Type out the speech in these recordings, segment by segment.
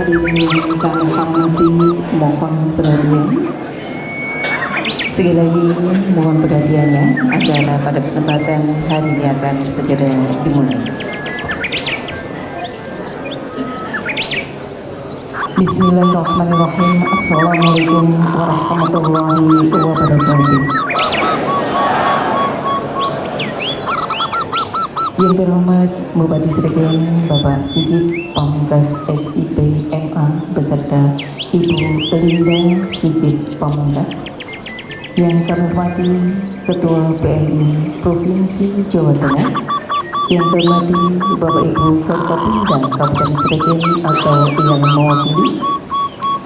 Hadirin yang kami hormati, mohon perhatian. Sekali lagi mohon perhatiannya, acara pada kesempatan hari ini akan segera dimulai. Bismillahirrahmanirrahim. Assalamualaikum warahmatullahi wabarakatuh. Yang terhormat Bupati Sragen Bapak Sigit Pamungkas SIP MA beserta Ibu Linda Sigit Pamungkas. Yang kami hormati Ketua PMI Provinsi Jawa Tengah. Yang kami hormati Bapak Ibu Forkopimda Kabupaten Sragen atau yang mewakili.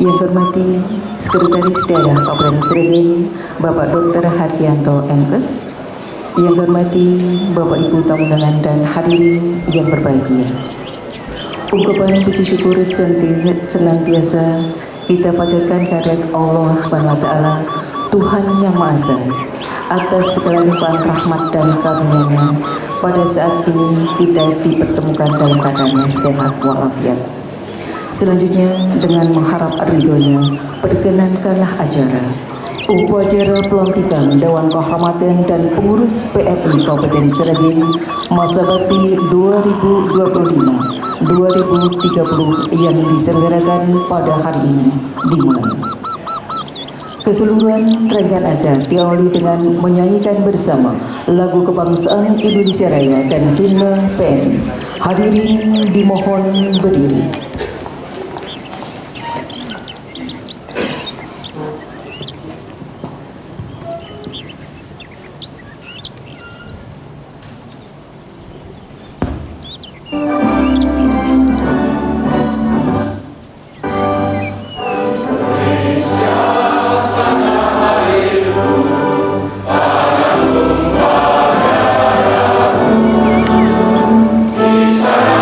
Yang kami hormati Sekretaris Daerah Kabupaten Sragen Bapak Dr. Hardianto MKes. Yang hormati Bapak Ibu tamu undangan dan hadirin yang berbahagia. Ungkapan puji syukur senantiasa kita panjatkan kehadirat Allah Subhanahu wa taala, Tuhan yang Maha Esa, atas segala limpahan rahmat dan karunia-Nya. Pada saat ini kita dipertemukan dalam keadaan sehat walafiat. Selanjutnya dengan mengharap ridhonya, perkenankanlah acara upacara pelantikan Dewan Kehormatan dan Pengurus PMI Kabupaten Sragen masa bakti 2025-2030 yang diselenggarakan pada hari ini dimulai. Keseluruhan rangkaian acara diawali dengan menyanyikan bersama lagu kebangsaan Indonesia Raya dan himne PMI. Hadirin dimohon berdiri. Di sana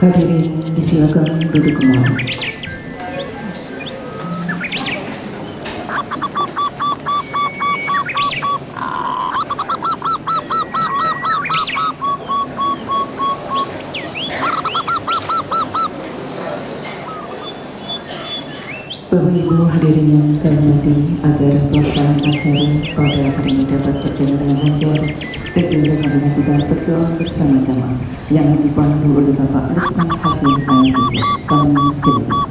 Hadirin disilakan duduk kembali. Bapak Ibu hadirin yang kami hormati, agar pelaksanaan acara pada hari ini dapat berjalan dengan lancar, tentunya marilah kita berdoa bersama-sama yang dipandu oleh Bapak Lukman Hakim Ayatullah. Kami silakan.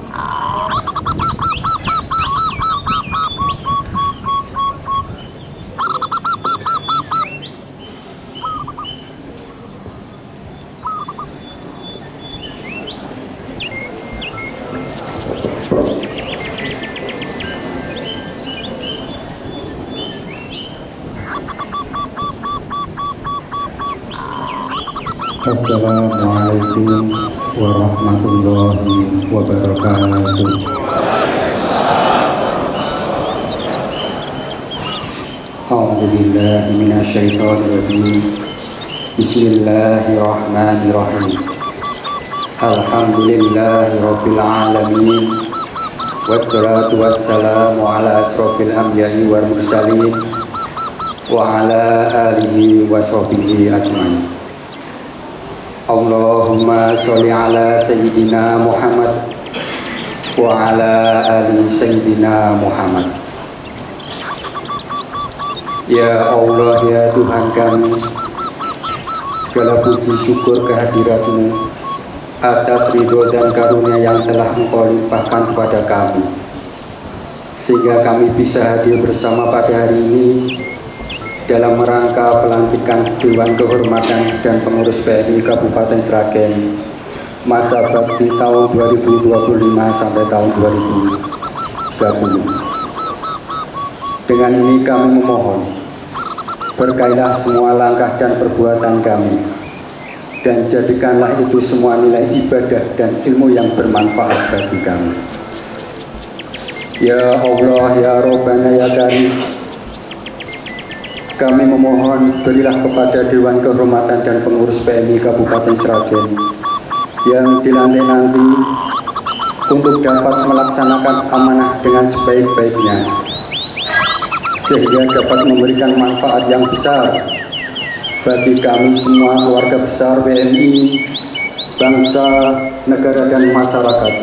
Assalamualaikum warahmatullahi wabarakatuh. A'udzubillahi minasyaitonirrajim. Bismillahirrahmanirrahim. Alhamdulillahi rabbil alamin. Wassalatu wassalamu ala asrofil anbiya'i wal mursalin wa ala alihi wa sahbihi ajmain. Allahumma sholli ala Sayyidina Muhammad wa ala ali Sayyidina Muhammad. Ya Allah, ya Tuhan kami, segala puji syukur kehadirat-Mu atas ridho dan karunia yang telah Engkau limpahkan kepada kami, sehingga kami bisa hadir bersama pada hari ini dalam rangka pelantikan Dewan Kehormatan dan Pengurus PMI Kabupaten Sragen masa bakti tahun 2025 sampai tahun 2030. Dengan ini kami memohon, berkailah semua langkah dan perbuatan kami, dan jadikanlah itu semua nilai ibadah dan ilmu yang bermanfaat bagi kami. Ya Allah, ya Rabbana, ya Karim, kami memohon berilah kepada Dewan Kehormatan dan Pengurus PMI Kabupaten Sragen yang dilantik nanti untuk dapat melaksanakan amanah dengan sebaik-baiknya, sehingga dapat memberikan manfaat yang besar bagi kami semua, keluarga besar WNI, bangsa, negara dan masyarakat.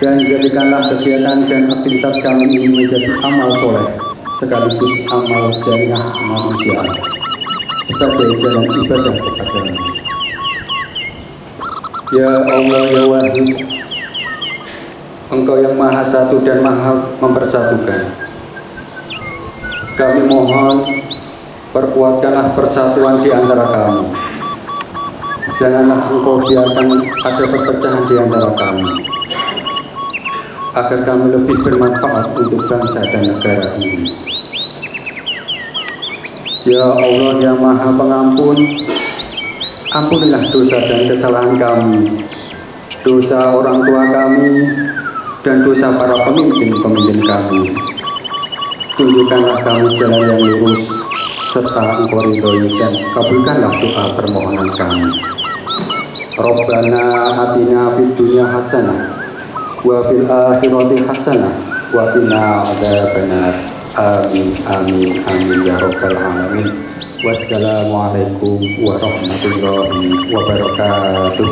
Dan jadikanlah kegiatan dan aktivitas kami ini menjadi amal soleh sekaligus amal jariah manusia sebagai jalan ibadah kepada-Mu. Ya Allah, ya Wahid, Engkau yang Maha Satu dan Maha Mempersatukan. Kami mohon, perkuatkanlah persatuan di antara kami. Janganlah Engkau biarkan ada perpecahan di antara kami, agar kami lebih bermanfaat untuk bangsa dan negara ini. Ya Allah yang Maha Pengampun, ampunilah dosa dan kesalahan kami, dosa orang tua kami, dan dosa para pemimpin-pemimpin kami. Tunjukkanlah kami jalan yang lurus, serta Engkau ridhoi dan kabulkanlah doa permohonan kami. Rabbana atina fid dunya hasanah wa fil akhirati hasanah wa qina adzabannar. Amin amin amin ya rabbal alamin. Wassalamualaikum warahmatullahi wabarakatuh.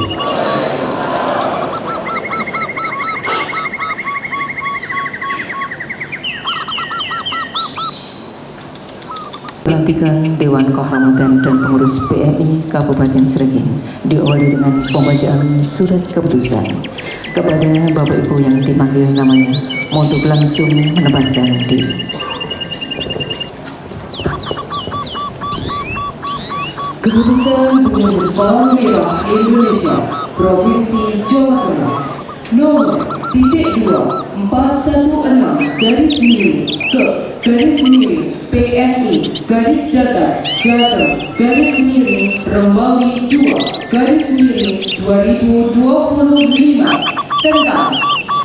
Pelantikan Dewan Kehormatan dan Pengurus PMI Kabupaten Sragen diawali dengan pembacaan surat keputusan kepada Bapak Ibu yang dipanggil namanya untuk langsung menempatkan diri. Keputusan Pengurus Palang Merah Indonesia Provinsi Jawa Tengah nomor .216-PMI Romawi 2/2025 tentang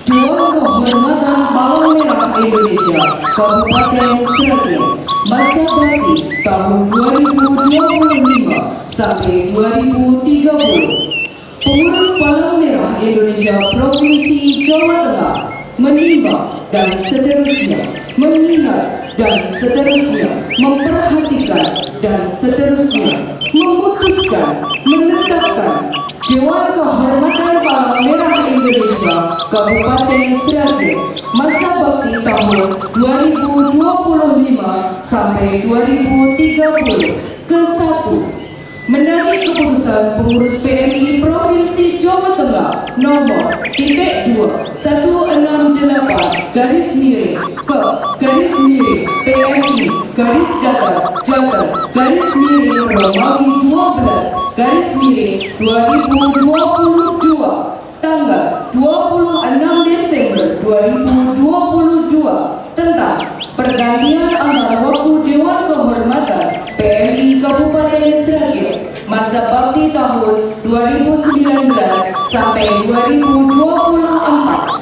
Dewan Kehormatan Palang Merah Indonesia Kabupaten Sragen masa bakti tahun 2025 sampai 2030. Pengurus Palang Merah Indonesia Provinsi Jawa Tengah menimbang dan seterusnya mengingat dan seterusnya memperhatikan dan seterusnya memutuskan menetapkan Dewan Kehormatan Palang Merah Indonesia Kabupaten Sragen masa bakti tahun 2025 sampai 2030. Ke-1, menarik keputusan Pengurus PMI Provinsi Jawa Tengah nomor .116-PMI Romawi 12/2022 tanggal 26 Desember 2022 tentang pergantian antara waktu Dewan Kehormatan PMI Kabupaten Sragen masa bakti tahun 2019 sampai 2024.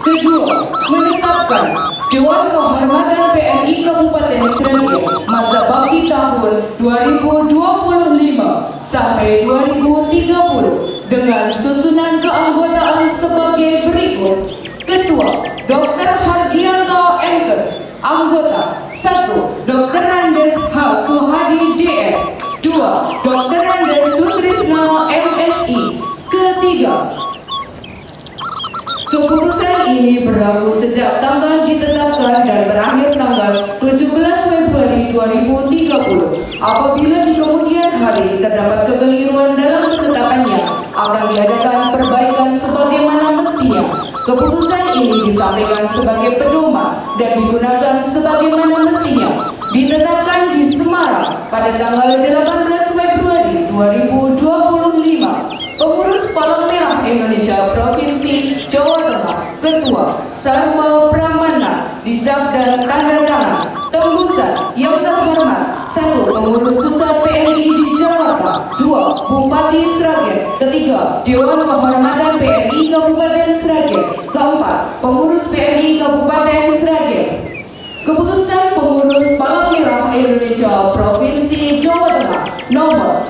Kedua, menetapkan Dewan Kehormatan PMI Kabupaten Sragen masa bakti tahun 2025 sampai 2030 dengan susunan keanggotaan sebagai berikut. Ketua, Dr. Hargianto MKes, anggota 1. Dr. Andes H. Suhadi DS, 2. Dr. Andes Sutrisno MSI. Ketiga, keputusan ini berlaku sejak tanggal ditetapkan dan berakhir tanggal 17 Februari 2030. Apabila di kemudian hari terdapat kekeliruan dalam penetapannya, akan diadakan perbaikan sebagaimana mestinya. Keputusan ini disampaikan sebagai pedoman dan digunakan sebagaimana mestinya. Ditetapkan di Semarang pada tanggal 18 Februari 2025. Pengurus Palang Merah Indonesia Provinsi Jawa Tengah, Ketua Sarma Pramana, dijak dan tanda tangan. Tembusan yang terhormat: 1. Pengurus Pusat PMI di Jakarta, 2. Bupati Sragen, ketiga Dewan Kehormatan PMI Kabupaten Sragen, keempat Pengurus PMI Kabupaten Sragen. Keputusan Pengurus Palang Merah Indonesia Provinsi Jawa Tengah nomor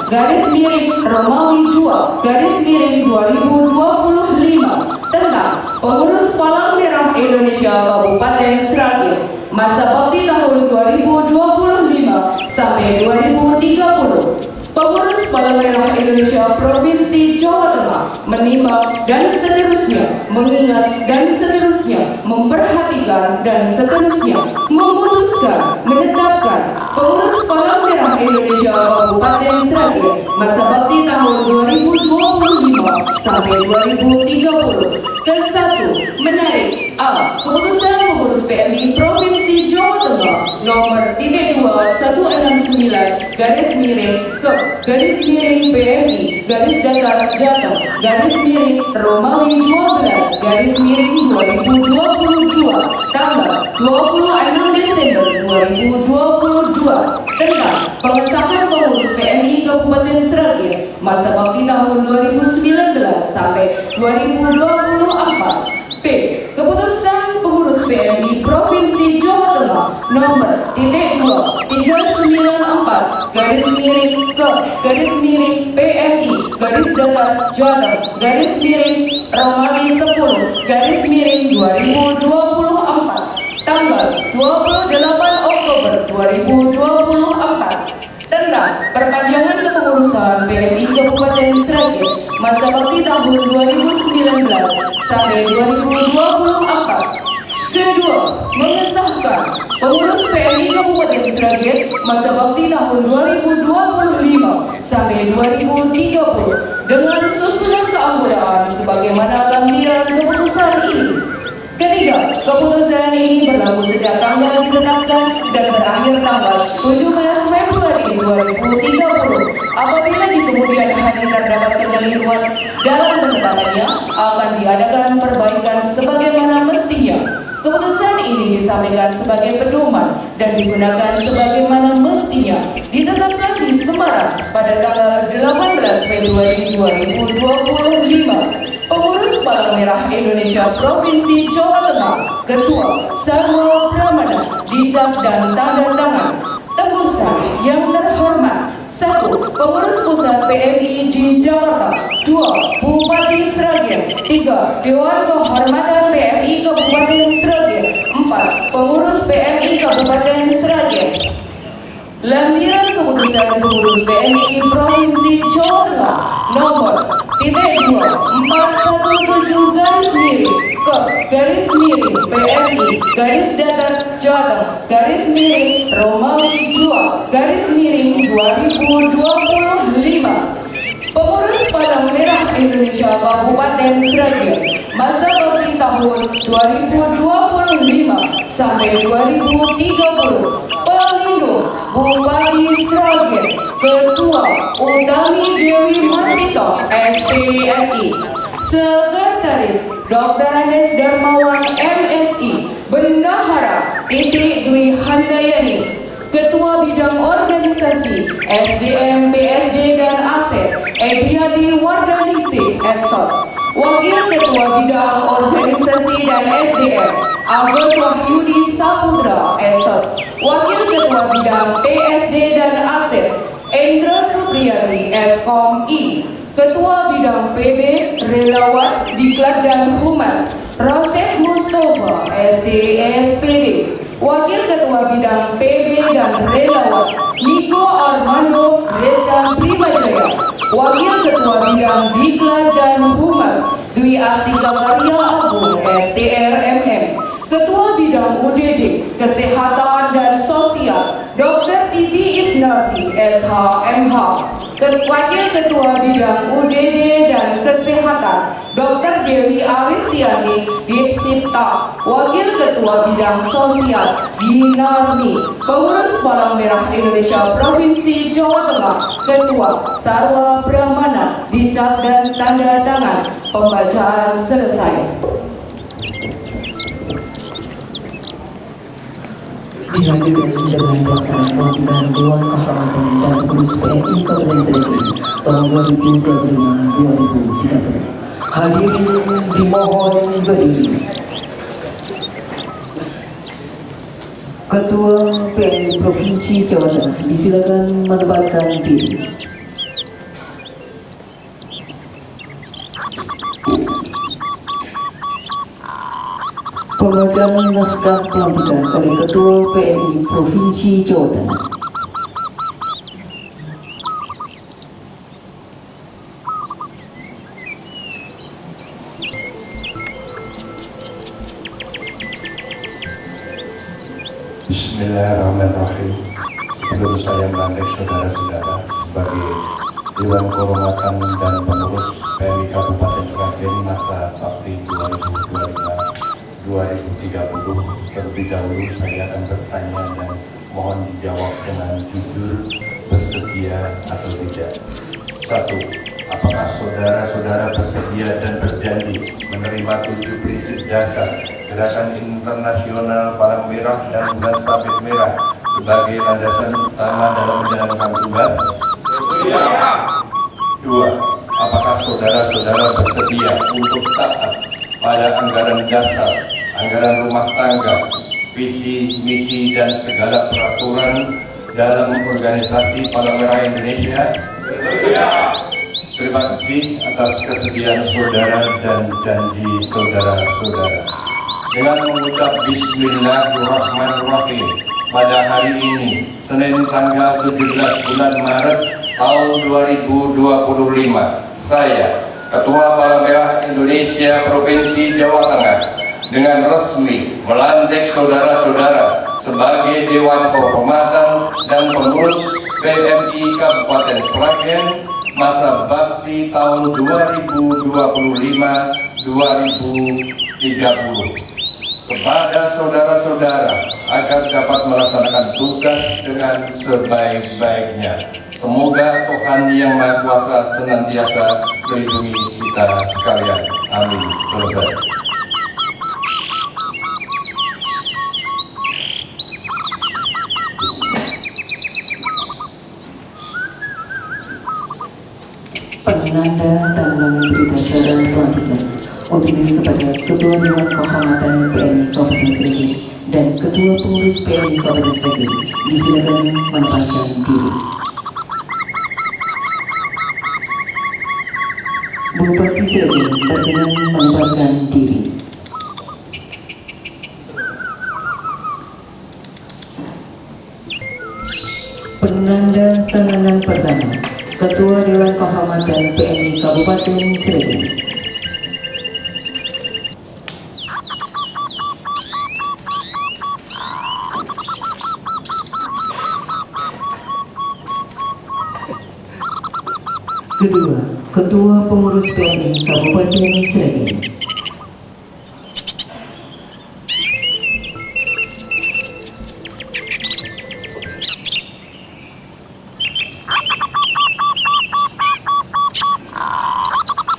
.2/PMI-Romawi 2/2025 tentang Pengurus Palang Merah Indonesia Kabupaten Sragen masa bakti tahun 2025 sampai 2030. Pengurus Palang Merah Indonesia Provinsi Jawa Tengah menimbang dan seterusnya mengingat dan seterusnya memperhatikan dan seterusnya memutuskan menetapkan Pengurus Palang Merah Indonesia Kabupaten Sragen masa bakti tahun 2025 sampai 2030. Ke-1, menarik A. Keputusan Pengurus PMI Provinsi Jawa Tengah nomor .2 169 garis miring ke garis miring PMI garis datar Jateng garis miring Romawi 12 garis miring 2022 tanggal 26 Desember 2022 tentang pengesahan pengurus PMI Kabupaten Sragen masa bakti tahun 2019 sampai 2024. B. Keputusan pengurus PMI Provinsi Jawa Tengah nomor .2 394 garis miring ke garis miring PMI garis datar Jateng garis miring Romawi 10 garis miring 2024 tanggal 28 Oktober 2024 tentang perpanjangan kepengurusan PMI Kabupaten Sragen masa bakti tahun 2019 sampai 2024. Kedua, mengesahkan pengurus PMI Kabupaten Sragen masa bakti tahun 2025 sampai 2030 dengan susunan keanggotaan sebagaimana lampiran keputusan ini. Ketiga, keputusan ini berlaku sejak tanggal ditetapkan dan berakhir tanggal 17 Februari 2030. Apabila di kemudian hari terdapat kekeliruan dalam penetapannya, akan diadakan perbaikan sebagaimana mestinya. Keputusan ini disampaikan sebagai pedoman dan digunakan sebagaimana mestinya ditetapkan di Semarang pada tanggal 18 Februari 2025. Pengurus Palang Merah Indonesia Provinsi Jawa Tengah, Ketua Sarwa Pramana, dicap dan tanda tangan. Tembusan yang terhormat: 1. Pengurus Pusat PMI di Jakarta. 2. Bupati Sragen. 3. Dewan Kehormatan PMI Kabupaten Sragen. 4. Pengurus PMI Kabupaten Sragen. Lampiran keputusan pengurus PMI Provinsi Jawa Tengah nomor .2 417 garis miring ke garis miring PMI garis datar Jateng garis miring Romawi 2 garis miring 2025. Pengurus Palang Merah Indonesia Kabupaten Sragen masa bakti tahun 2025 sampai 2030. Pelindung Bupati Sragen, Ketua Utami Dewi Masito SPSI, Sekretaris Dr. Andes Darmawan MSI, Bendahara Titik Dwi Handayani, Ketua Bidang Organisasi SDM PSD dan Aset Ediati Wardhanisi Sos, Wakil Ketua Bidang Organisasi dan SDM Agus Wahyudi Saputra Sos, Wakil Ketua Bidang PSD dan Aset Endra Supriyadi Eskom I, Ketua Bidang PB Relawan Diklat dan Humas Roset Mustafa SDSPD, Wakil Ketua Bidang PB dan Relawan Niko Armando Reza Primajaya, Wakil Ketua Bidang Diklat dan Humas Dwi Astika Maria Abu STRMM, Ketua Bidang UDD Kesehatan dan Sosial Dr. Titi Isnardi SHMH, Wakil Ketua Bidang UDD dan Kesehatan Dr. Dewi Aristiani Dipsipta, Wakil Ketua Bidang Sosial Dinarmi. Pengurus Palang Merah Indonesia Provinsi Jawa Tengah, Ketua Sarwa Pramana, dicap dan tanda tangan. Pembacaan selesai. Dilanjutkan dengan pelaksanaan pelantikan Dewan Kehormatan dan Pengurus PMI Kabupaten Sragen tahun 2025-2030. Hadirin dimohon berdiri. Ketua PMI Provinsi Jawa Tengah disilakan menempatkan diri. Pembacaan naskah pelantikan oleh Ketua PMI Provinsi Jawa Tengah. Bismillahirrahmanirrahim. Sebelum saya melantik saudara-saudara sebagai Dewan Kehormatan dan Pengurus PMI Kabupaten Sragen masa bakti 2025-2030, terlebih dahulu saya akan bertanya dan mohon dijawab dengan jujur, bersedia atau tidak. 1. Apakah saudara-saudara bersedia dan berjanji menerima 7 prinsip dasar Gerakan Internasional Palang Merah dan Bulan Sabit Merah sebagai landasan utama dalam menjalankan tugas? 2. Apakah saudara-saudara bersedia untuk taat pada anggaran dasar, anggaran rumah tangga, visi, misi, dan segala peraturan dalam organisasi Palang Merah Indonesia? Terima kasih atas kesediaan saudara dan janji saudara-saudara. Dengan mengucap Bismillahirrahmanirrahim, pada hari ini, Senin tanggal 17 bulan Maret tahun 2025, saya, Ketua Palang Merah Indonesia Provinsi Jawa Tengah, dengan resmi melantik saudara-saudara sebagai Dewan Kehormatan dan Pengurus PMI Kabupaten Sragen masa bakti tahun 2025-2030. Kepada saudara-saudara agar dapat melaksanakan tugas dengan sebaik-baiknya. Semoga Tuhan Yang Maha Kuasa senantiasa melindungi kita sekalian. Amin. Selesai. Penanda tangan berita acara pelantikan opini kepada Ketua Dewan Kehormatan PMI Kabupaten Sragen dan Ketua Pengurus PMI Kabupaten Sragen disilakan menempatkan diri. Bupati Sragen berkenan menempatkan diri. Penanda tanganan pertama, Ketua Dewan Kehormatan PMI Kabupaten Sragen. Kedua, Ketua Pengurus PMI Kabupaten Sragen.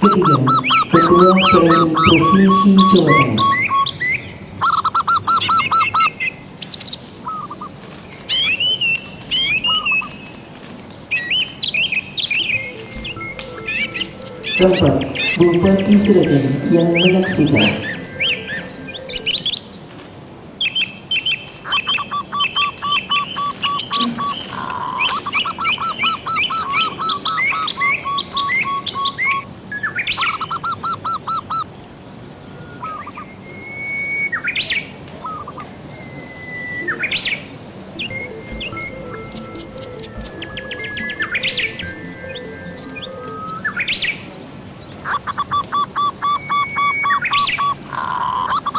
Ketiga, Ketua PMI Provinsi Jawa Tengah. Keempat, Bupati Sragen yang menyaksikan.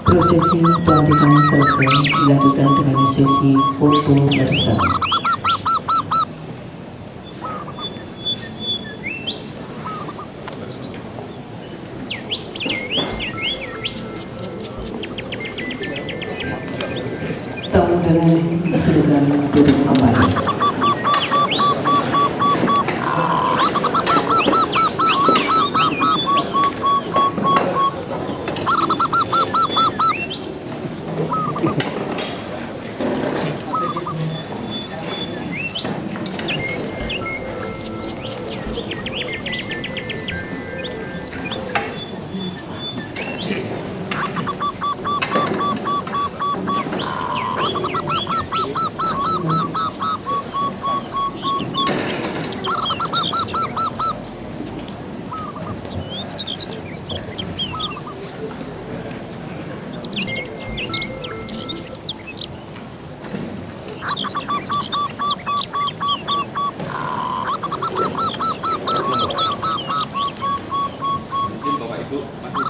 Prosesi pelantikan selesai dilanjutkan dengan sesi foto bersama. Tamu dengan silakan duduk kembali.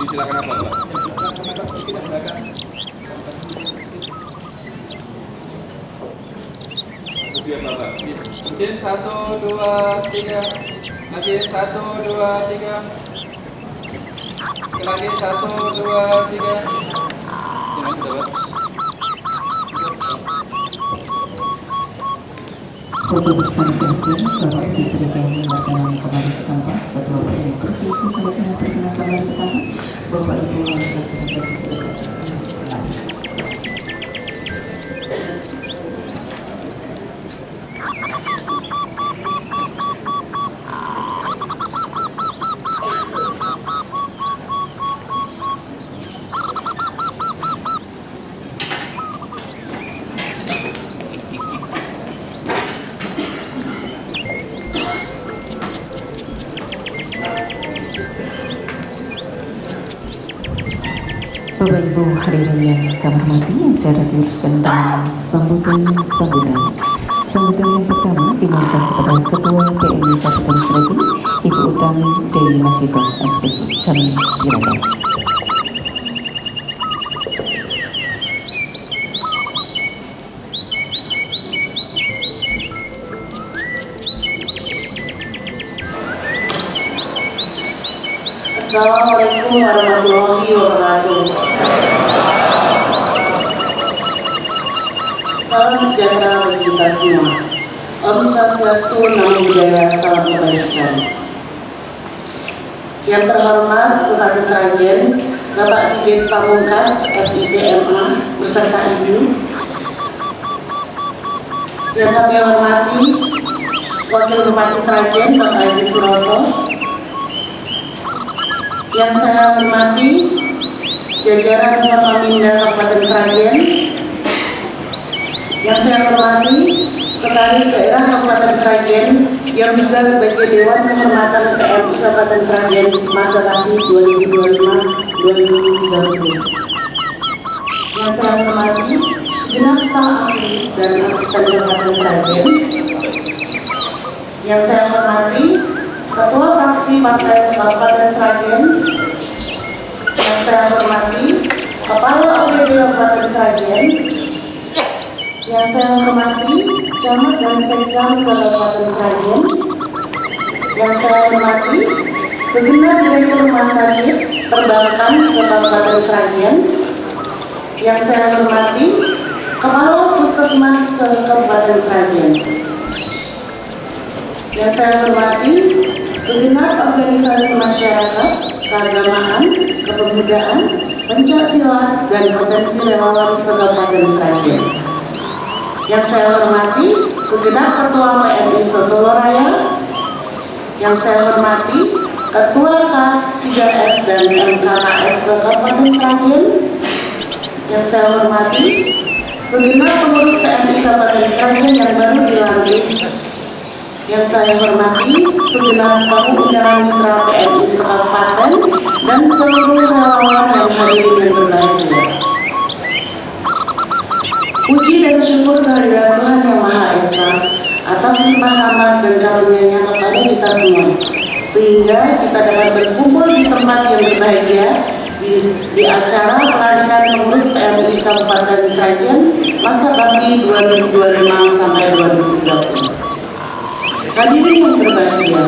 Silakan apa, Pak? Kemudian Bapak. Mungkin 1, 2, 3. Lagi 1, 2, 3. Lagi 1, 2, 3. Jangan Bapak. Foto bersama selesai, Bapak disediakan berkenan kembali ke tempat. Ketua PMI Provinsi Jawa Tengah berkenan kembali ke tempat. Bapak Ibu berkenan disediakan kembali. Bapak Ibu hadirin yang kami hormati, acara diuruskan dengan sambutan. Sambutan yang pertama dimulakan kepada Ketua PMI Kabupaten Sragen, Ibu Utami Dewi Masito SPC. Kami silakan. Assalamualaikum warahmatullahi wabarakatuh. Salam sejahtera bagi kita semua. Om Swastiastu, Namo Buddhaya, salam kebajikan. Yang terhormat Bupati Sragen, Bapak Sigit Pamungkas, SIPMA, beserta Ibu. Yang kami hormati Wakil Bupati Sragen, Bapak Haji Suroto. Yang saya hormati jajaran Forkopimda Kabupaten Sragen, yang saya hormati Sekretaris Daerah Kabupaten Sragen yang juga sebagai Dewan Kehormatan PMI Kabupaten Sragen masa bakti 2025-2030. Yang saya hormati segenap staf ahli dan asisten Kabupaten Sragen. Yang saya hormati Ketua Fraksi Partai Kabupaten Sragen, yang saya hormati Kepala OPD Kabupaten Sragen, yang saya hormati Camat dan Sekcam Kabupaten Sragen, yang saya hormati segenap Direktur Rumah Sakit Perbankan Kabupaten Sragen, yang saya hormati Kepala Puskesmas Kabupaten Sragen, yang saya hormati segenap organisasi masyarakat, keagamaan, kepemudaan, pencaksilat, dan potensi relawan Kabupaten Sragen. Yang saya hormati segenap Ketua PMI Sosolo-Raya, yang saya hormati Ketua K3S dan MKKS Kabupaten Sragen, yang saya hormati segenap pengurus PMI Kabupaten Sragen yang baru dilantik, yang saya hormati segenap tamu undangan mitra PMI sekabupaten dan seluruh relawan yang hadir dan berbahagia. Puji dan syukur kehadirat Tuhan Yang Maha Esa atas limpah rahmat dan karunia-Nya kepada kita semua, sehingga kita dapat berkumpul di tempat yang berbahagia di acara pelantikan pengurus PMI Kabupaten Sragen masa bakti 2025 sampai 2030. Hadirin yang berbahagia,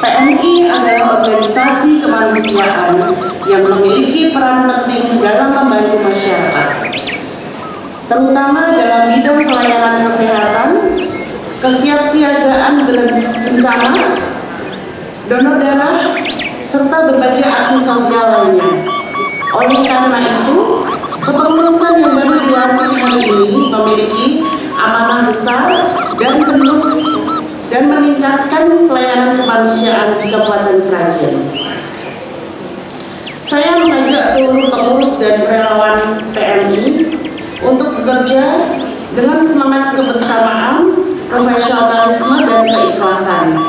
PMI adalah organisasi kemanusiaan yang memiliki peran penting dalam membantu masyarakat, terutama dalam bidang pelayanan kesehatan, kesiapsiagaan bencana, donor darah, serta berbagai aksi sosial lainnya. Oleh karena itu, kepengurusan yang baru dilantik hari ini memiliki amanah besar dan meningkatkan pelayanan kemanusiaan di Kabupaten Sragen. Saya mengajak seluruh pengurus dan relawan PMI untuk bekerja dengan semangat kebersamaan, profesionalisme, dan keikhlasan.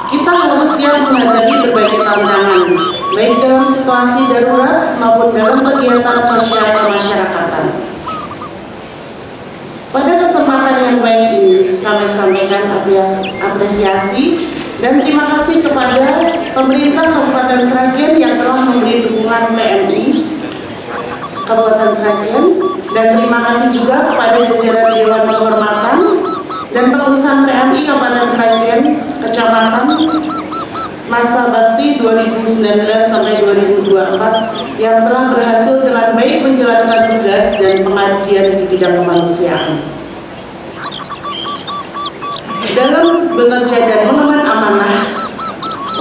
Kita harus siap menghadapi berbagai tantangan, baik dalam situasi darurat maupun dalam kegiatan sosial kemasyarakatan. Pada kesempatan yang baik ini, kami sampaikan apresiasi dan terima kasih kepada pemerintah Kabupaten Sragen yang telah memberi dukungan PMI Kabupaten Sragen, dan terima kasih juga kepada jajaran Dewan Kehormatan dan pengurusan PMI Kabupaten Sragen Kecamatan masa bakti 2019 sampai 2024 yang telah berhasil dengan baik menjalankan tugas dan pengabdian di bidang kemanusiaan. bekerja dan mengemban amanah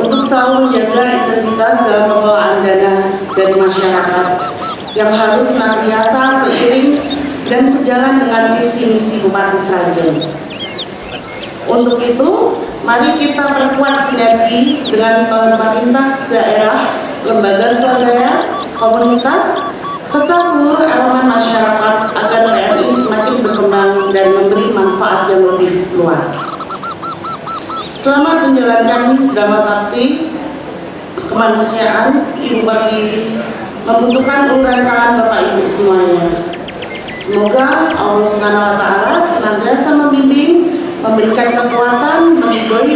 untuk selalu menjaga integritas dalam pengelolaan dana dari masyarakat yang harus senantiasa seiring dan sejalan dengan visi misi Bupati Sragen. Untuk itu, mari kita perkuat sinergi dengan pemerintah daerah, lembaga swadaya, komunitas, serta seluruh elemen masyarakat agar PMI semakin berkembang dan memberi manfaat yang lebih luas. Selamat menjalankan drama bakti kemanusiaan Ibu Pertiwi membutuhkan uluran tangan Bapak Ibu semuanya. Semoga Allah SWT senantiasa membimbing, memberikan kekuatan, meridhoi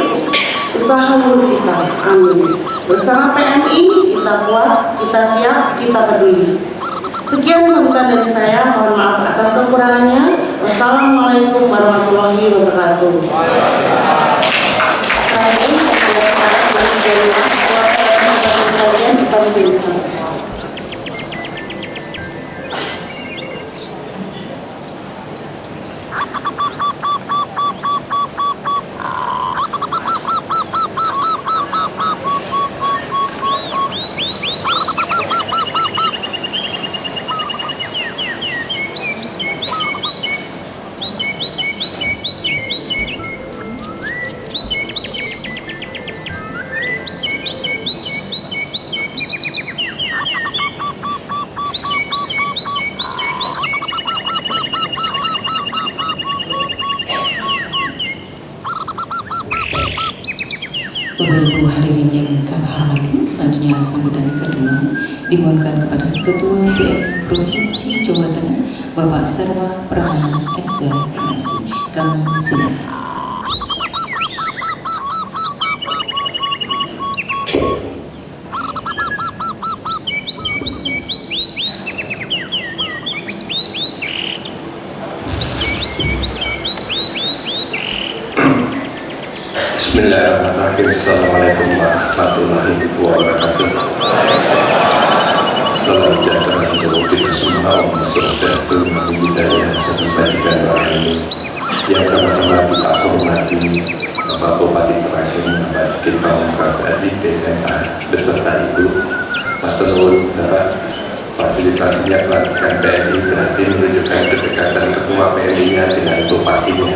usaha mulut kita. Amin. Bersama PMI kita kuat, kita siap, kita peduli. Sekian sambutan dari saya. Mohon maaf atas kekurangannya. Wassalamualaikum warahmatullahi wabarakatuh. Bapak Ibu hadirin yang kami hormati, selanjutnya sambutan kedua dimohonkan kepada Ketua DPR Provinsi Jawa Tengah Bapak Sarwa Pramana SC. Kami silakan. Bismillahirrahmanirrahim. Assalamualaikum warahmatullahi wabarakatuh. Salam sejahtera untuk kita semua. Sukses untuk budaya sebagian orang yang sama-sama kita hormati Bapak Bupati Sragen, Bapak Sigit Pamungkas SIP MA beserta Ibu Mas Tenun. Fasilitasinya pelantikan PMI berarti menunjukkan kedekatan ketua PMI-nya dengan bupatinya.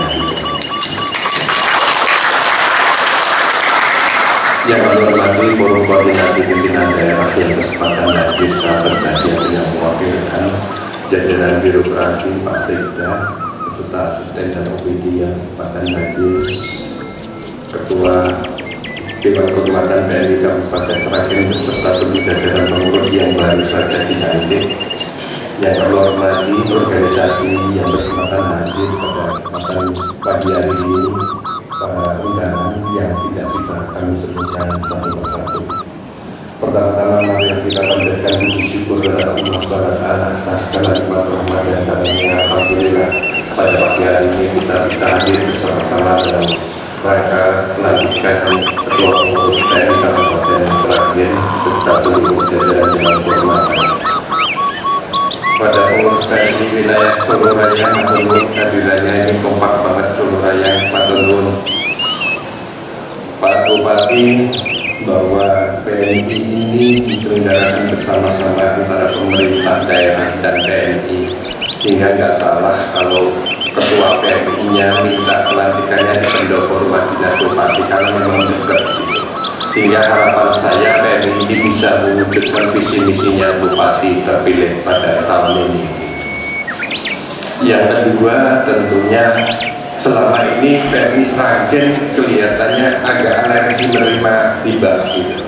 Yang menghormati forum koordinasi pimpinan daerah yang berkesempatan hadir berbagi yang mewakilkan jajaran birokrasi Pak Sekda beserta asisten dan OPD yang berkesempatan hadir, Ketua Dewan Kehormatan PMI Kabupaten Sragen beserta seluruh jajaran pengurus yang baru saja dilantik. Yang kami hormati organisasi yang berkesempatan hadir pada kesempatan pagi hari ini, para undangan yang tidak bisa kami sebutkan satu persatu. Pertama-tama mari kita panjatkan puji syukur kepada Allah SWT atas segala nikmat rahmat dan karunia. Alhamdulillah pada pagi hari ini kita bisa hadir bersama-sama dalam rangka melanjutkan Ketua Pengurus PMI Kabupaten Sragen beserta seluruh jajaran Dewan Kehormatan. Pada pengurus PMI wilayah Solo Raya Matunun, wilayahnya ini kompak banget Solo Raya Matunun. Pak Bupati, bahwa PMI ini diselenggarakan bersama-sama antara pemerintah daerah dan PMI, sehingga nggak salah kalau ketua PMI-nya minta pelantikannya di pendopo rumah dinas Bupati karena memang dekat. Sehingga harapan saya PMI ini bisa mewujudkan visi misinya Bupati terpilih pada tahun ini. Yang kedua tentunya selama ini PMI Sragen kelihatannya agak alergi menerima hibah gitu.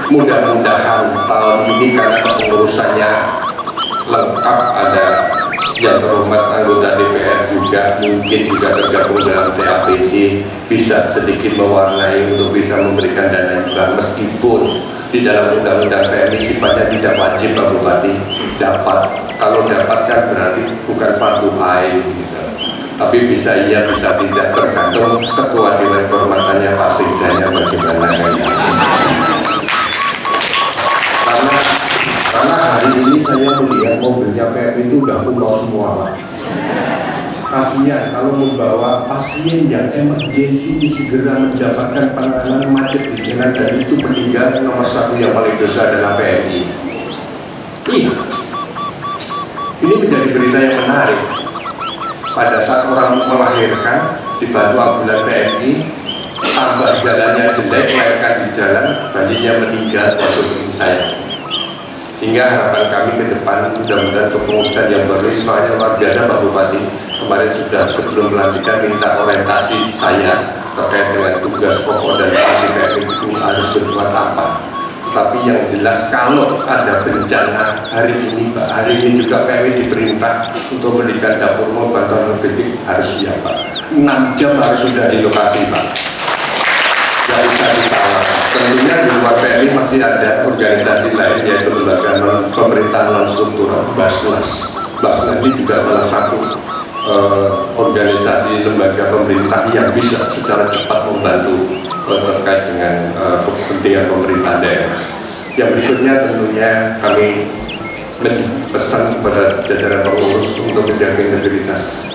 Mudah-mudahan tahun ini karena kepengurusannya lengkap, ada yang terhormat anggota DPR juga mungkin juga tergabung dalam TAPD, bisa sedikit mewarnai untuk bisa memberikan dana hibah meskipun di dalam undang-undang PMI sifatnya tidak wajib Pak Bupati dapat. Kalau dapat kan berarti bukan fardu ain gitu. Tapi bisa iya bisa tidak, tergantung ketua Dewan Kehormatannya Pak Sekdanya bagaimana. Karena hari ini saya melihat mobilnya PMI itu udah kuno semua Pak. kasihan kalau membawa pasien yang emergensi segera mendapatkan penanganan macet di jalan dan itu meninggal. Nomor satu yang paling dosa adalah PMI. Iya, ini menjadi berita yang menarik. Pada saat orang melahirkan dibantu ambulan PMI, tambah jalannya jelek, melahirkan di jalan, bayinya meninggal, waktu ini saya. Sehingga harapan kami ke depan mudah-mudahan kepengurusan yang baru, soalnya luar biasa Pak Bupati, kemarin sudah sebelum melanjutkan minta orientasi saya terkait dengan tugas pokok dan fungsi PMI itu harus berbuat apa. Tapi yang jelas kalau ada bencana hari ini Pak, hari ini juga PMI diperintah untuk memberikan dapur umum bantuan logistik harus siap Pak. 6 jam harus sudah di lokasi Pak. Jadi saya tawarkan. Tentunya di luar PMI masih ada organisasi lain yaitu lembaga pemerintah non struktural Basnas. Basnas ini juga salah satu organisasi lembaga pemerintah yang bisa secara cepat membantu terkait dengan kepentingan pemerintah daerah. Yang berikutnya tentunya kami pesan kepada jajaran pengurus untuk menjaga integritas,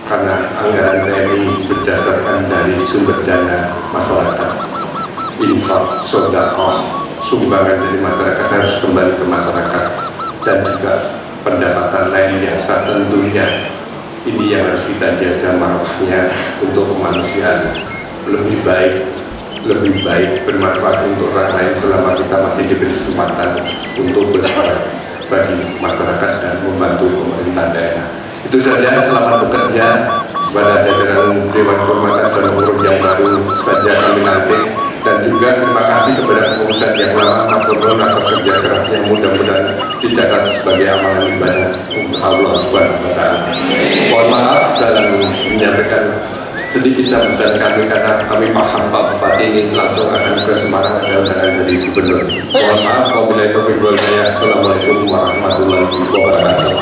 karena anggaran TNI berdasarkan dari sumber dana masyarakat, infak, sedekah, sumbangan dari masyarakat harus kembali ke masyarakat, dan juga pendapatan lain yang tentunya ini yang harus kita jaga marwahnya untuk kemanusiaan lebih baik bermanfaat untuk orang lain selama kita masih diberi kesempatan untuk bergerak bagi masyarakat dan membantu pemerintah daerah. Itu saja, selamat bekerja kepada jajaran Dewan Kehormatan dan Umum yang baru saja kami lantik, dan juga terima kasih kepada pengurusan yang lama maturnuun atas kerja keras yang mudah-mudahan dicatat sebagai amalan ibadah untuk Allah Subhanahu wa Ta'ala. Mohon maaf dalam menyampaikan sedikit sambutan kami karena kami paham Pak Bupati ini langsung akan ke Semarang ada undangan dari Gubernur. Mohon maaf, wabillahi taufiq wal hidayah. Assalamualaikum warahmatullahi wabarakatuh.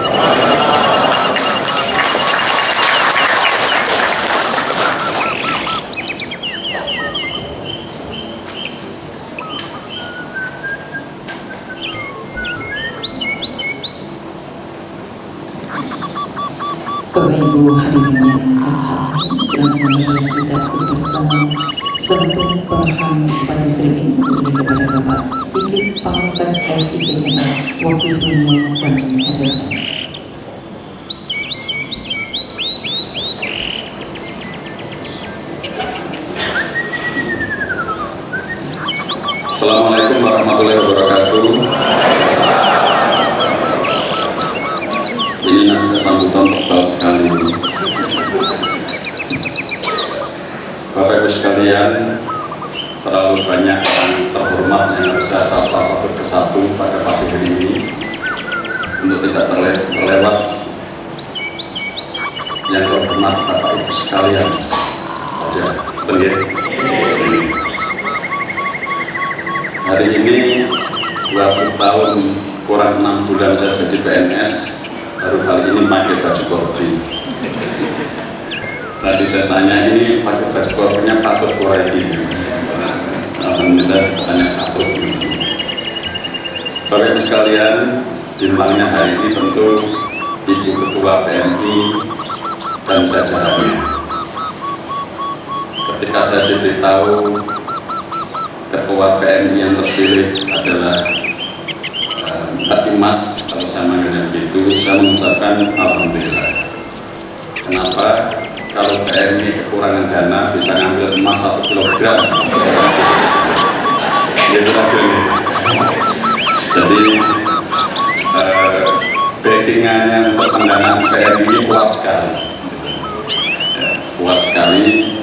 Bapak Ibu hadirin yang kami kita bersama Santun Perham Bupati Serigen untuk kepada Bapak Sigit Pamungkas SIPMA. Waktu sebelumnya kami hadirkan. Assalamualaikum warahmatullahi wabarakatuh. Ini naskah sambutan tebal sekali. Bapak Ibu sekalian, terlalu banyak yang terhormat yang harus saya sapa satu persatu pada pagi hari ini. Untuk tidak terlewat, yang terhormat Bapak Ibu sekalian saja. Hari ini 20 tahun kurang 6 bulan saya jadi PNS, baru kali ini pakai baju korpi. Tadi saya tanya ini pakai baju korpinya patut korpi. Alhamdulillah tanya patut. Bapak Ibu sekalian, bimbangnya hari ini tentu Ibu Ketua PMI dan jajarannya. Ketika saya diberitahu Ketua PMI yang terpilih adalah Mbak Imas, kalau saya manggilnya begitu, saya mengucapkan Alhamdulillah. Kenapa? Kalau PMI kekurangan dana bisa ngambil emas 1 kilogram. Jadi backingannya untuk pendanaan PMI ini kuat sekali. Kuat sekali.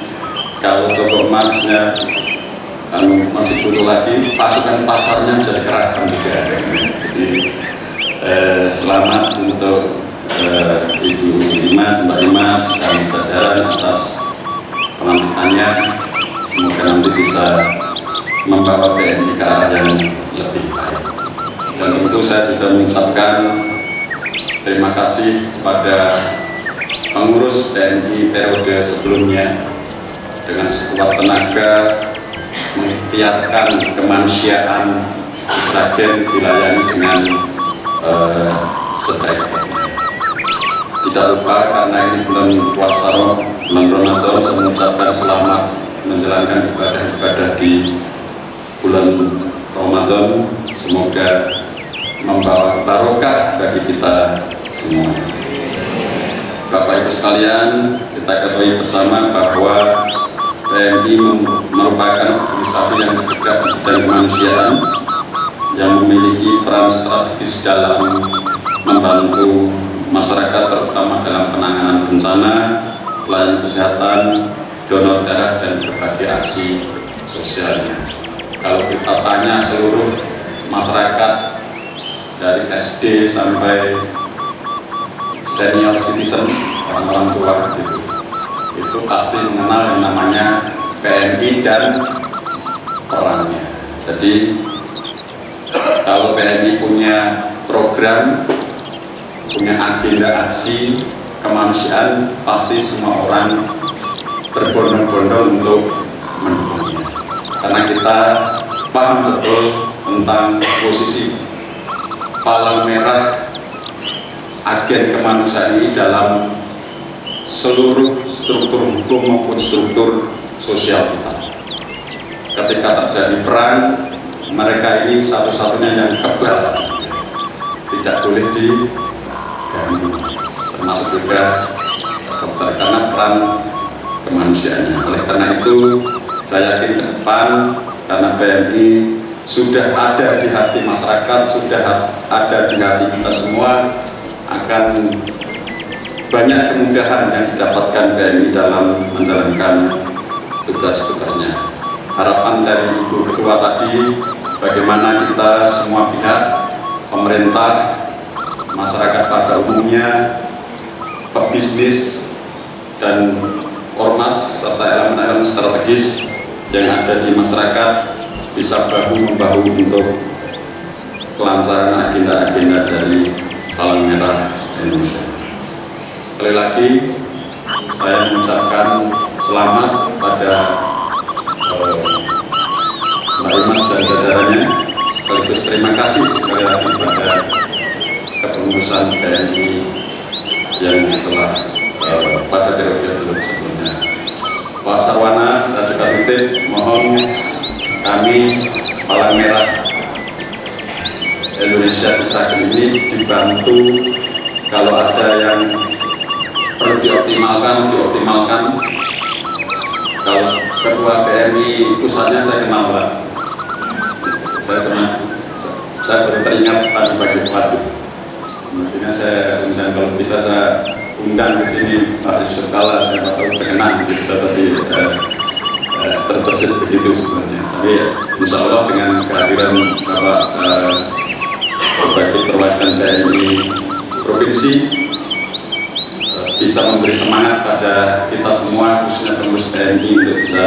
Kalau toko emasnya masih butuh lagi, pasukan pasarnya bisa dikerahkan juga. Jadi selamat untuk Ibu Imas, Mbak Imas, dan jajaran atas pelantikannya. Semoga nanti bisa membawa PMI ke arah yang lebih baik. Dan tentu saya juga mengucapkan terima kasih kepada pengurus TNI periode sebelumnya dengan sekuat tenaga mengikhtiarkan kemanusiaan Sragen dilayani dengan sebaik-baiknya. Tidak lupa karena ini bulan puasa, bulan Ramadan, saya mengucapkan selamat menjalankan ibadah-ibadah di bulan Ramadan. Semoga membawa barokah bagi kita semua. Bapak Ibu sekalian, kita ketahui bersama bahwa PMI merupakan organisasi yang bergerak di bidang kemanusiaan yang memiliki peran strategis dalam membantu masyarakat, terutama dalam penanganan bencana, pelayanan kesehatan, donor darah, dan berbagai aksi sosialnya. Kalau kita tanya seluruh masyarakat dari SD sampai senior citizen, orang-orang tua itu pasti mengenal yang namanya PMI dan orangnya. Jadi kalau PMI punya program, punya agenda aksi kemanusiaan, pasti semua orang berbondong-bondong untuk mendukungnya. Karena kita paham betul tentang posisi palang merah agen kemanusiaan ini dalam seluruh struktur hukum maupun struktur sosial kita. Ketika terjadi perang, mereka ini satu-satunya yang kebal, tidak boleh diganggu, termasuk juga dokter, karena peran kemanusiaannya. Oleh karena itu, saya yakin ke depan, karena PMI sudah ada di hati masyarakat, sudah ada di hati kita semua, akan banyak kemudahan yang didapatkan PMI dalam menjalankan tugas-tugasnya. Harapan dari Ibu Ketua tadi, bagaimana kita semua pihak, pemerintah, masyarakat pada umumnya, pebisnis, dan ormas, serta elemen-elemen strategis yang ada di masyarakat bisa bahu-membahu untuk kelancaran agenda-agenda dari Palang Merah Indonesia. Sekali lagi, saya mengucapkan selamat pada Mbak Imas dan jajarannya, sekaligus terima kasih sekali lagi pada kepengurusan PMI yang telah pada periode sebelumnya. Pak Sarwana, saya juga titip mohon kami Palang Merah Indonesia bisa ini dibantu, kalau ada yang perlu dioptimalkan. Kalau Ketua PMI pusatnya saya kenal, Pak. Saya baru teringat pagi-pagi. Mestinya saya undang, kalau bisa saya undang ke sini Pak Yusuf Kala, saya tahu terkenal gitu, tapi terbesit begitu sebenarnya. Tapi insya Allah dengan kehadiran Bapak sebagai perwakilan PMI provinsi bisa memberi semangat pada kita semua, khususnya pengurus PMI, untuk bisa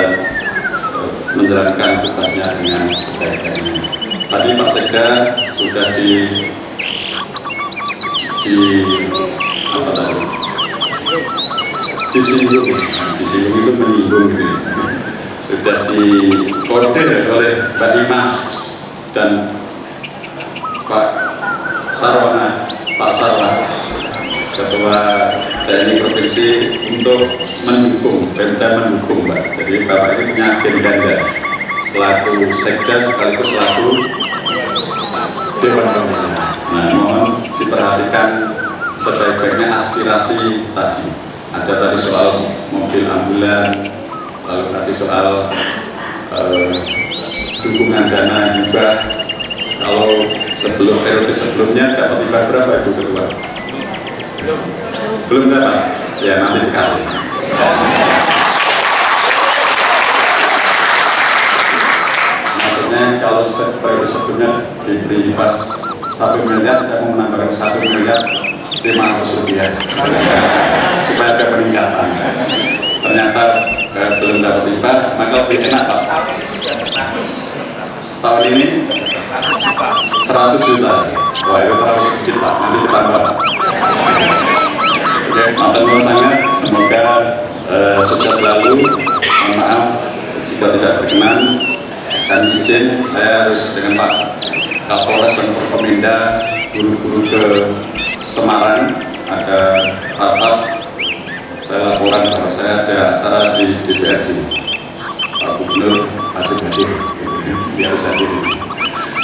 menjalankan tugasnya dengan sebaik-baiknya. Tadi Pak Sekda sudah disinggung itu menyinggung gitu. Sudah dikode oleh Mbak Dimas dan Pak Sarwana, Ketua TNI Provinsi, untuk mendukung, Mbak. Jadi Bapak ini punya agenda selaku Sekda sekaligus selaku Dewan Pembina. Nah, mohon diperhatikan sebaik-baiknya aspirasi tadi. Ada tadi soal mobil ambulan, lalu tadi soal dukungan dana hibah. Kalau sebelum periode sebelumnya dapat hibah berapa Ibu Ketua? Belum dapat? Ya, nanti dikasih. Maksudnya kalau periode sebelumnya diberi hibah 1 miliar, saya mau menambahkan 1 miliar 500 rupiah supaya ada peningkatan. Ternyata belum dapat hibah, maka lebih enak, Pak. Tahun ini 100 juta. Wah, itu terlalu sedikit, Pak. Nanti ditambah. Oke, matur nuwun sangat. Semoga sukses selalu. Mohon maaf jika tidak berkenan, dan izin saya harus dengan Pak Kapolres dan Forkominda buru-buru ke Semarang ada rapat, saya laporan bahwa saya ada acara di DPRD Pak Gubernur Haji Hadir biar hadir.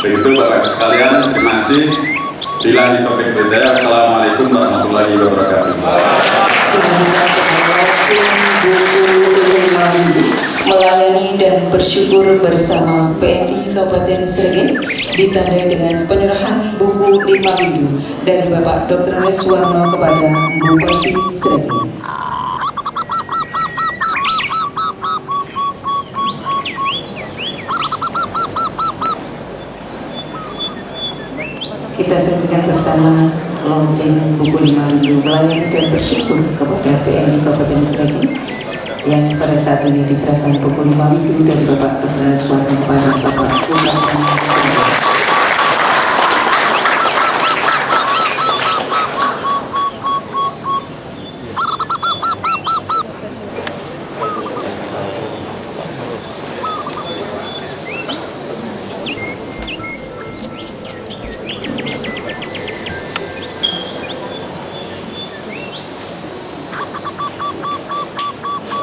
Begitu Bapak Ibu sekalian, terima kasih. Billahi taufiq wal hidayah. Assalamualaikum warahmatullahi wabarakatuh. Melayani dan bersyukur bersama PNI Kabupaten Sragen ditandai dengan penyerahan buku 5.000 dari Bapak Dr. Reswarno kepada Bupati Sragen. Kita saksikan bersama launching buku 5.000 melayani dan bersyukur kepada PNI Kabupaten Sragen yang pada saat ini diserahkan buku 5.000 dari Bapak Dr. Reswarno kepada Bapak Bupati.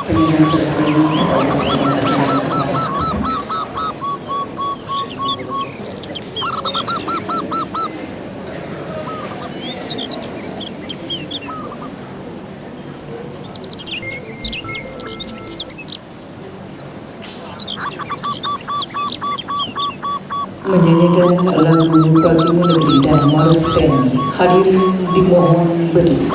Penyerahan selesai kepada segala menyanyikan lagu Bagimu Negeri dan Mars PNI. Hadirin dimohon berdiri.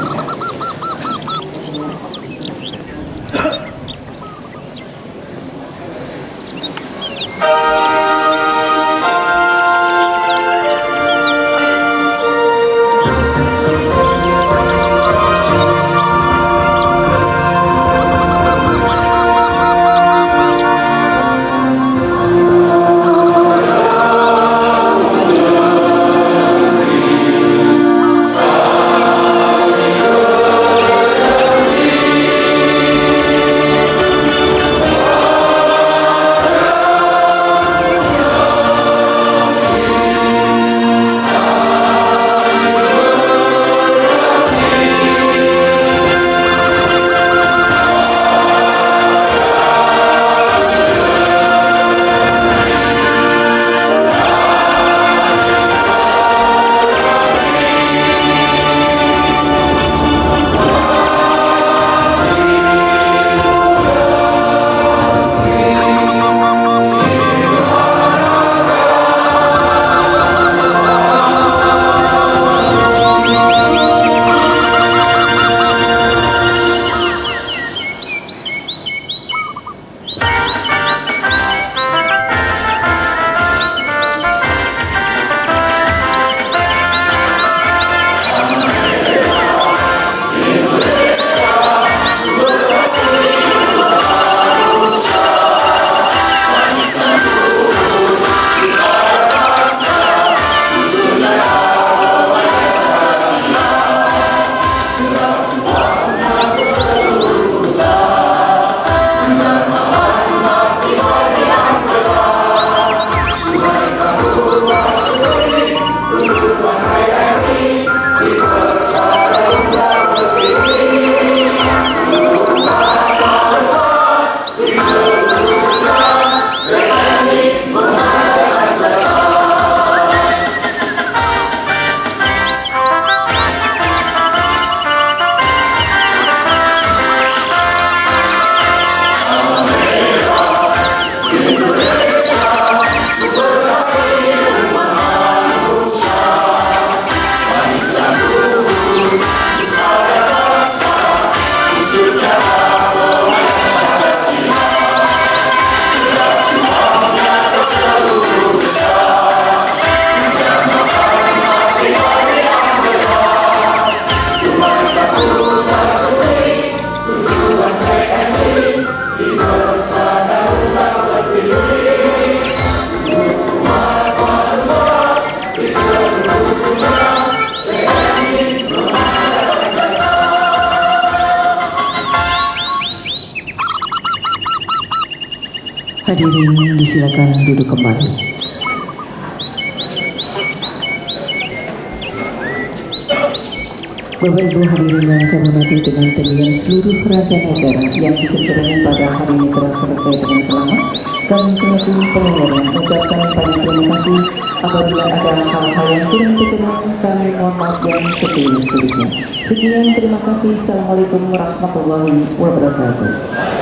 Hadirin disilakan duduk kembali. Bapak Ibu hadirin yang kami hormati dengan pemilihan seluruh rangkaian acara yang diselenggarakan pada hari ini telah selesai dengan selamat. Kami selaku penyelenggara mengucapkan banyak terima kasih. Apabila ada hal-hal yang kurang berkenan, kami mohon maaf yang setulus-tulusnya. Sekian, terima kasih. Assalamualaikum warahmatullahi wabarakatuh.